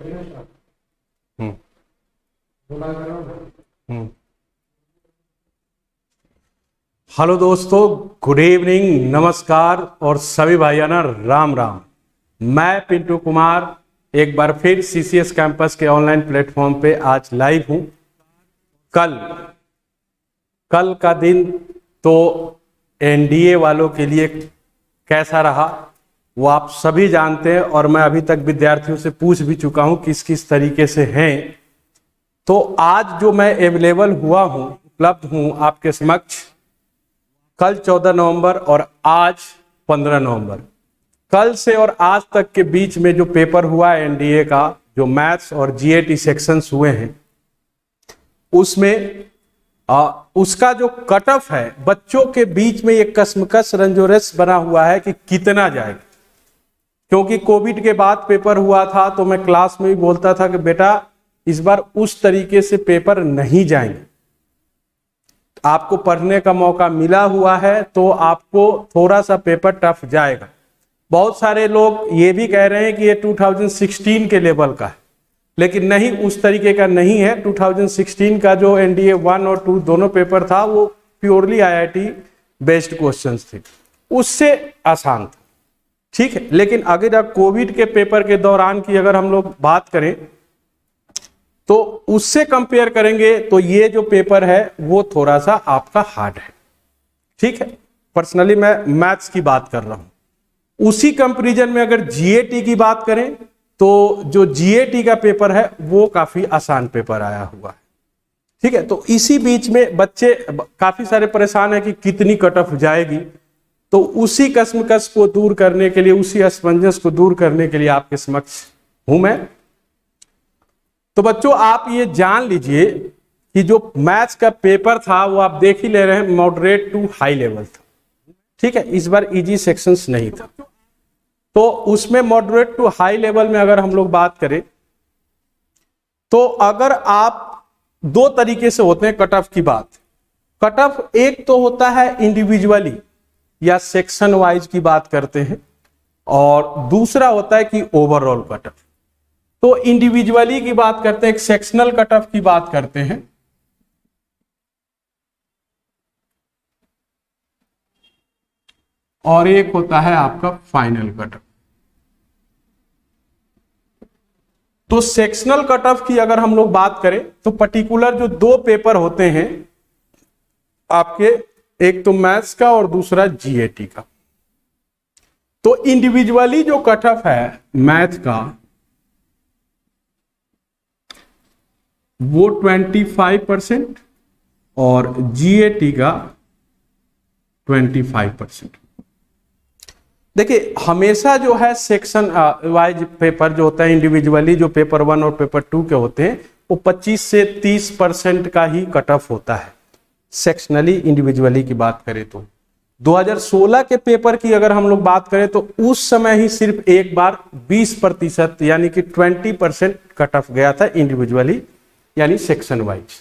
हम्म हम्म। Hello दोस्तों, good evening, नमस्कार और सभी भाइयाना राम राम। मैं पिंटू कुमार एक बार फिर सीसीएस कैंपस के ऑनलाइन प्लेटफॉर्म पे आज लाइव हूं। कल का दिन तो एनडीए वालों के लिए कैसा रहा वो आप सभी जानते हैं, और मैं अभी तक विद्यार्थियों से पूछ भी चुका हूं किस किस तरीके से हैं। तो आज जो मैं अवेलेबल हुआ हूं, उपलब्ध हूं आपके समक्ष, कल 14 नवंबर और आज 15 नवंबर, कल से और आज तक के बीच में जो पेपर हुआ है एनडीए का, जो मैथ्स और जीएटी सेक्शंस हुए हैं, उसमें उसका जो कट ऑफ है बच्चों के बीच में ये कसमकस रंजोरस बना हुआ है कि कितना जाएगा। क्योंकि कोविड के बाद पेपर हुआ था तो मैं क्लास में भी बोलता था कि बेटा इस बार उस तरीके से पेपर नहीं जाएंगे, आपको पढ़ने का मौका मिला हुआ है तो आपको थोड़ा सा पेपर टफ जाएगा। बहुत सारे लोग ये भी कह रहे हैं कि ये 2016 के लेवल का है, लेकिन नहीं, उस तरीके का नहीं है। 2016 का जो एनडीए 1 और 2 दोनों पेपर था वो प्योरली आईआईटी बेस्ड क्वेश्चंस थे, उससे आसान था, ठीक है। लेकिन अगर कोविड के पेपर के दौरान की अगर हम लोग बात करें तो उससे कंपेयर करेंगे तो ये जो पेपर है वो थोड़ा सा आपका हार्ड है, ठीक है। पर्सनली मैं मैथ्स की बात कर रहा हूं। उसी कंपैरिजन में अगर जीएटी की बात करें तो जो जीएटी का पेपर है वो काफी आसान पेपर आया हुआ है, ठीक है। तो इसी बीच में बच्चे काफी सारे परेशान है कि कितनी कट ऑफ जाएगी, तो उसी कसमकस को दूर करने के लिए, उसी असमंजस को दूर करने के लिए आपके समक्ष हूं मैं। तो बच्चों आप ये जान लीजिए कि जो मैथ्स का पेपर था वो आप देख ही ले रहे हैं, मॉडरेट टू हाई लेवल था, ठीक है। इस बार इजी सेक्शंस नहीं था, तो उसमें मॉडरेट टू हाई लेवल में अगर हम लोग बात करें तो अगर आप दो तरीके से होते हैं कट ऑफ की बात। कट ऑफ एक तो होता है इंडिविजुअली या सेक्शन वाइज की बात करते हैं, और दूसरा होता है कि ओवरऑल कट ऑफ। तो इंडिविजुअली की बात करते हैं, एक सेक्शनल कट ऑफ की बात करते हैं, और एक होता है आपका फाइनल कट ऑफ। तो सेक्शनल कट ऑफ की अगर हम लोग बात करें तो पर्टिकुलर जो दो पेपर होते हैं आपके, एक तो मैथ्स का और दूसरा जीएटी का। तो इंडिविजुअली जो कट ऑफ है मैथ का वो 25% और जीएटी का 25%। देखिए हमेशा जो है सेक्शन वाइज पेपर जो होता है, इंडिविजुअली जो पेपर 1 और पेपर 2 के होते हैं वो 25 से 30% का ही कट ऑफ होता है। सेक्शनली इंडिविजुअली की बात करें तो 2016 के पेपर की अगर हम लोग बात करें तो उस समय ही सिर्फ एक बार 20% यानी कि 20% कट ऑफ गया था इंडिविजुअली यानी सेक्शन वाइज।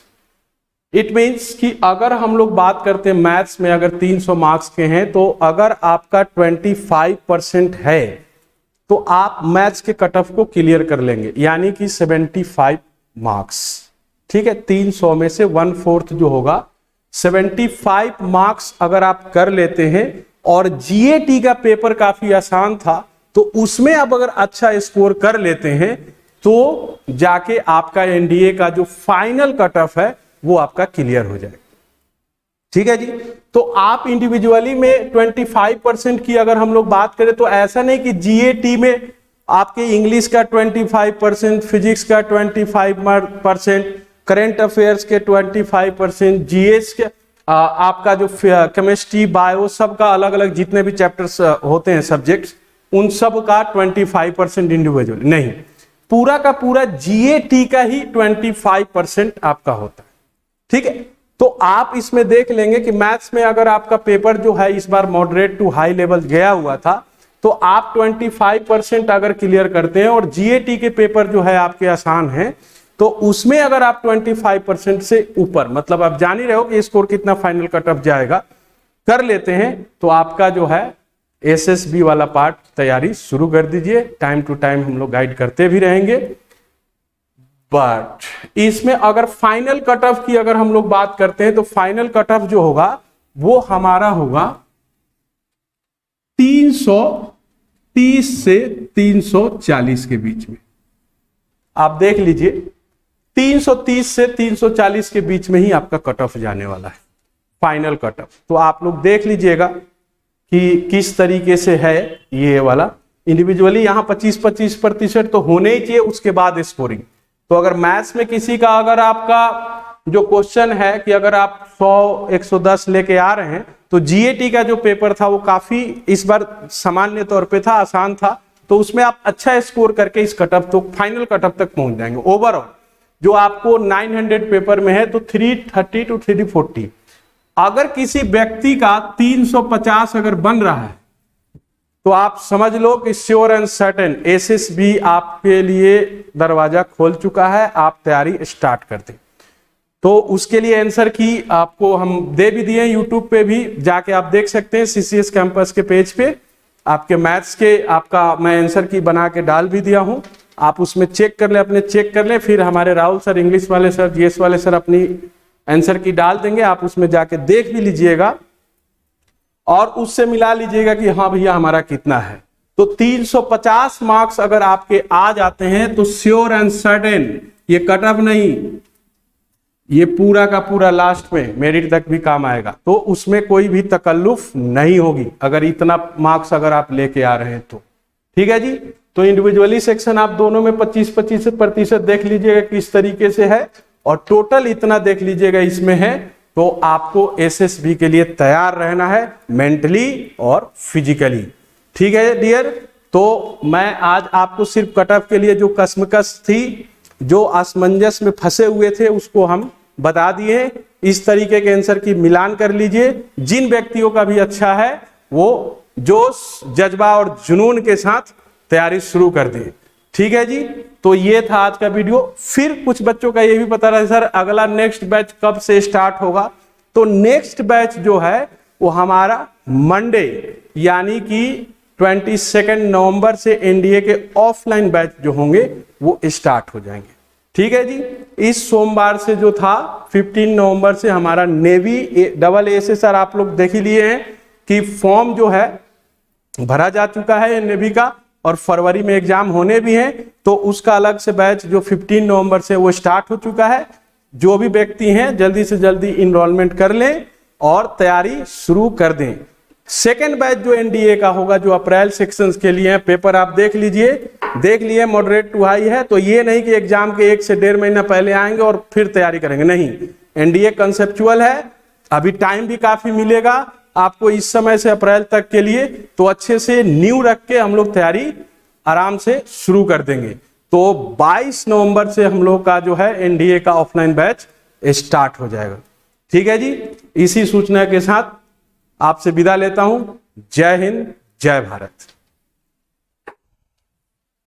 इट मीन्स कि अगर हम लोग बात करते हैं मैथ्स में अगर 300 मार्क्स के हैं तो अगर आपका 25% है तो आप मैथ्स के कट ऑफ को क्लियर कर लेंगे, यानी कि 75 मार्क्स, ठीक है। 300 में से 1/4 जो होगा 75 मार्क्स अगर आप कर लेते हैं, और जीएटी का पेपर काफी आसान था तो उसमें आप अगर अच्छा स्कोर कर लेते हैं तो जाके आपका एनडीए का जो फाइनल कट ऑफ है वो आपका क्लियर हो जाएगा, ठीक है जी। तो आप इंडिविजुअली में 25% की अगर हम लोग बात करें तो ऐसा नहीं कि जीएटी में आपके इंग्लिश का 25%, फिजिक्स का 25%, करंट अफेयर्स के 25%, जीएस के आपका जो केमिस्ट्री, बायो, सबका अलग अलग जितने भी चैप्टर्स होते हैं सब्जेक्ट्स, उन सब का 25% इंडिविजुअल नहीं, पूरा का पूरा जीएटी का ही 25% आपका होता है, ठीक है। तो आप इसमें देख लेंगे कि मैथ्स में अगर आपका पेपर जो है इस बार मॉडरेट टू हाई लेवल गया हुआ था तो आप 25% अगर क्लियर करते हैं, और जीएटी के पेपर जो है आपके आसान हैं तो उसमें अगर आप 25% से ऊपर, मतलब आप जान ही रहे हो कि स्कोर कितना फाइनल कट ऑफ जाएगा, कर लेते हैं तो आपका जो है एसएसबी वाला पार्ट तैयारी शुरू कर दीजिए। टाइम टू टाइम हम लोग गाइड करते भी रहेंगे। बट इसमें अगर फाइनल कट ऑफ की अगर हम लोग बात करते हैं तो फाइनल कट ऑफ जो होगा वो हमारा होगा 330 से 340 के बीच में। आप देख लीजिए 330 से 340 के बीच में ही आपका कट ऑफ जाने वाला है, फाइनल कट ऑफ। तो आप लोग देख लीजिएगा कि किस तरीके से है ये वाला। इंडिविजुअली यहाँ 25-25% तो होने ही चाहिए, उसके बाद स्कोरिंग। तो अगर मैथ्स में किसी का अगर आपका जो क्वेश्चन है कि अगर आप 100-110 लेके आ रहे हैं तो जीएटी का जो पेपर था वो काफी इस बार सामान्य तौर पे था, आसान था, तो उसमें आप अच्छा स्कोर करके इस कट ऑफ तो फाइनल कट ऑफ तक पहुंच जाएंगे। ओवरऑल जो आपको 900 पेपर में है तो 330 to 340। अगर किसी व्यक्ति का 350 अगर बन रहा है तो आप समझ लो कि श्योर एंड सर्टेन एसएसबी आपके लिए दरवाजा खोल चुका है, आप तैयारी स्टार्ट कर दें। तो उसके लिए आंसर की आपको हम दे भी दिए, यूट्यूब पे भी जाके आप देख सकते हैं, सीसीएस कैंपस के पेज पे आपके मैथ्स के आपका मैं आंसर की बना के डाल भी दिया हूं, आप उसमें चेक कर ले, अपने चेक कर ले। फिर हमारे राहुल सर, इंग्लिश वाले सर, जीएस वाले सर अपनी आंसर की डाल देंगे, आप उसमें जाके देख भी लीजिएगा और उससे मिला लीजिएगा कि हाँ भैया हमारा कितना है। तो 350 मार्क्स अगर आपके आ जाते हैं तो श्योर एंड सर्टेन ये कट ऑफ नहीं, ये पूरा का पूरा लास्ट में मेरिट तक भी काम आएगा। तो उसमें कोई भी तकल्लुफ नहीं होगी अगर इतना मार्क्स अगर आप लेके आ रहे हैं तो। ठीक है जी। तो इंडिविजुअली सेक्शन आप दोनों में 25-25% देख लीजिएगा किस तरीके से है, और टोटल इतना देख लीजिएगा इसमें है। तो आपको एसएसबी के लिए तैयार रहना है मेंटली और फिजिकली। ठीक है डियर। तो मैं आज आपको सिर्फ कट ऑफ के लिए जो कसमकस थी, जो असमंजस में फंसे हुए थे, उसको हम बता दिए। इस तरीके के आंसर की मिलान कर लीजिए। जिन व्यक्तियों का भी अच्छा है वो जोश, जज्बा और जुनून के साथ तैयारी शुरू कर दें। ठीक है जी। तो ये था आज का वीडियो। फिर कुछ बच्चों का ये भी पता रहा सर अगला नेक्स्ट बैच कब से स्टार्ट होगा। तो नेक्स्ट बैच जो है वो हमारा मंडे यानी कि 22 नवंबर से एनडीए के ऑफलाइन बैच जो होंगे वो स्टार्ट हो जाएंगे। ठीक है जी। इस सोमवार से जो था 15 नवंबर से हमारा नेवी डबल एएसएसआर आप लोग देख ही लिए हैं कि फॉर्म जो है भरा जा चुका है नेवी का, और फरवरी में एग्जाम होने भी हैं। तो उसका अलग से बैच जो 15 नवंबर से वो स्टार्ट हो चुका है। जो भी व्यक्ति हैं जल्दी से जल्दी इनरोलमेंट कर लें और तैयारी शुरू कर दें। सेकेंड बैच जो एनडीए का होगा जो अप्रैल सेक्शंस के लिए पेपर आप देख लीजिए, देख लिए मॉडरेट टू हाई है। तो ये नहीं कि एग्जाम के 1 से 1.5 महीना पहले आएंगे और फिर तैयारी करेंगे, नहीं। एनडीए कंसेप्चुअल है, अभी टाइम भी काफी मिलेगा आपको इस समय से अप्रैल तक के लिए। तो अच्छे से न्यू रख के हम लोग तैयारी आराम से शुरू कर देंगे। तो 22 नवंबर से हम लोग का जो है एनडीए का ऑफलाइन बैच स्टार्ट हो जाएगा। ठीक है जी। इसी सूचना के साथ आपसे विदा लेता हूं। जय हिंद, जय भारत।